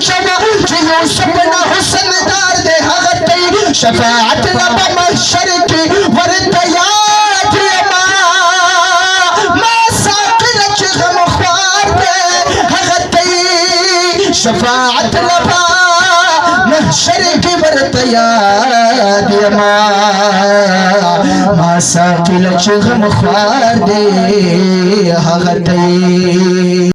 شوا چې یوسف نه حسن دار دې هغه ته شفاعت لبا محشر کې ورته یاد یما ما ساقل چې غم خوار دې هغه ته شفاعت لبا محشر کې ورته یاد یما ما ساقل چې غم خوار دې هغه ته